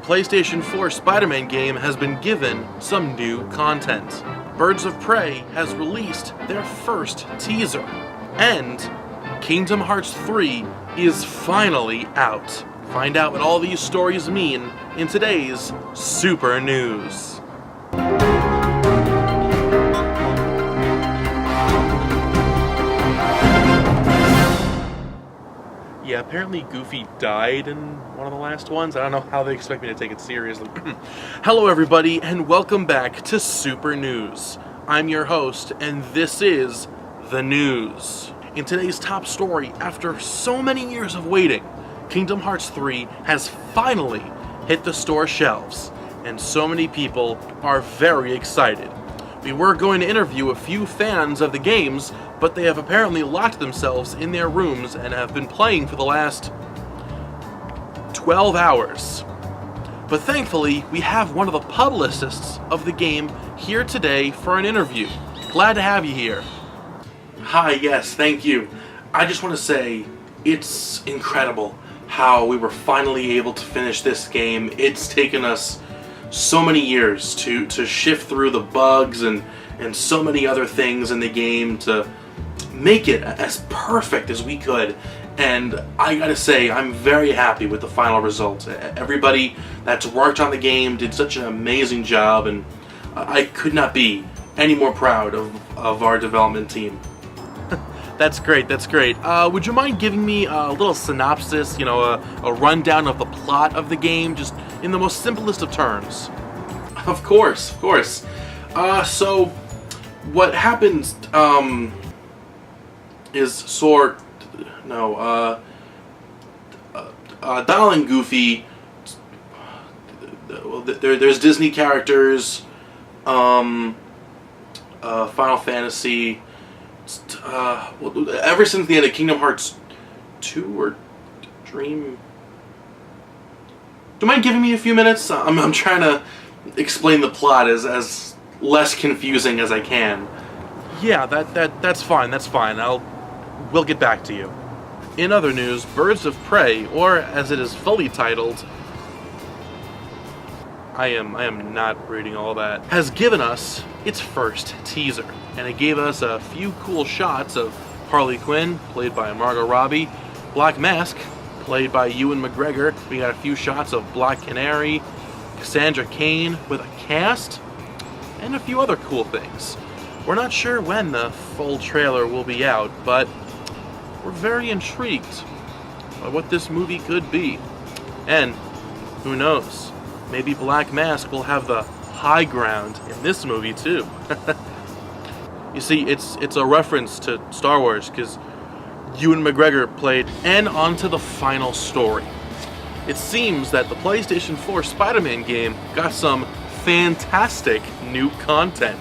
PlayStation 4 SpiderMan game has been given some new content. Birds of Prey has released their first teaser. And Kindom Hearts 3 is finally out. Find out what all these stories mean in today's Super News. Yeah, apparently Goofy died in one of the last ones. I don't know how they expect me to take it seriously. Hello everybody, and welcome back to Super News. I'm your host, and this is The News. In today's top story, after so many years of waiting, Kindom Hearts 3 has finally hit the store shelves, and so many people are very excited. We were going to interview a few fans of the games, but they have apparently locked themselves in their rooms and have been playing for the last 12 hours. But thankfully, we have one of the publicists of the game here today for an interview. Glad to have you here. Hi, yes, thank you. I just want to say, it's incredible how we were finally able to finish this game. It's taken us so many years to shift through the bugs and so many other things in the game to make it as perfect as we could. And I gotta say, I'm very happy with the final result. Everybody that's worked on the game did such an amazing job, and I could not be any more proud of our development team. That's great, that's great. Would you mind giving me a little synopsis, a rundown of the plot of the game, just in the most simplest of terms? Of course, of course. So, what happens, is Donald and Goofy, there's Disney characters, Final Fantasy, ever since the end of Kindom Hearts 2 or Dream. Do you mind giving me a few minutes? I'm trying to explain the plot as less confusing as I can. Yeah, that's fine. That's fine. We'll get back to you. In other news, Birds of Prey, or as it is fully titled, I am not reading all that, has given us its first teaser. And it gave us a few cool shots of Harley Quinn, played by Margot Robbie, Black Mask, played by Ewan McGregor. We got a few shots of Black Canary, Cassandra Cain with a cast, and a few other cool things. We're not sure when the full trailer will be out, but we're very intrigued by what this movie could be. And who knows, maybe Black Mask will have the high ground in this movie too. You see, it's a reference to Star Wars, because Ewan McGregor played. And on to the final story. It seems that the PlayStation 4 Spider-Man game got some fantastic new content.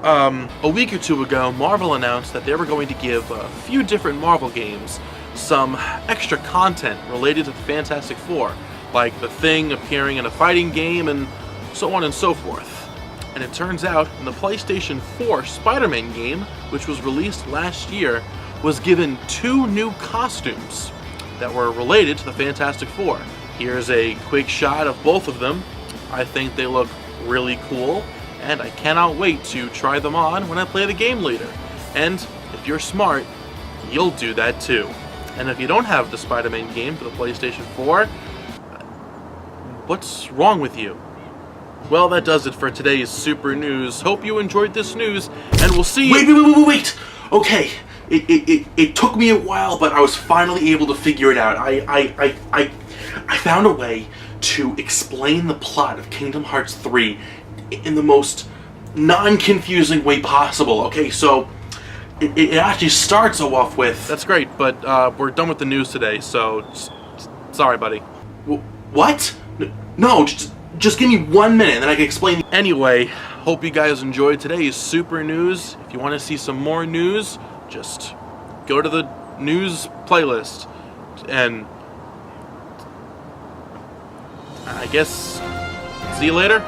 A week or two ago, Marvel announced that they were going to give a few different Marvel games some extra content related to the Fantastic Four, like The Thing appearing in a fighting game and so on and so forth. And it turns out, in the PlayStation 4 Spider-Man game, which was released last year, was given 2 new costumes that were related to the Fantastic Four. Here's a quick shot of both of them. I think they look really cool, and I cannot wait to try them on when I play the game later. And if you're smart, you'll do that too. And if you don't have the Spider-Man game for the PlayStation 4, what's wrong with you? Well, that does it for today's Super News. Hope you enjoyed this news, and we'll see you— Wait! Okay, it took me a while, but I was finally able to figure it out. I found a way to explain the plot of Kindom Hearts 3 in the most non-confusing way possible. Okay, so it actually starts off with— That's great, but we're done with the news today, so sorry, buddy. What? No, just give me 1 minute and then I can explain. Anyway, hope you guys enjoyed today's Super News. If you want to see some more news, just go to the news playlist. And I guess see you later.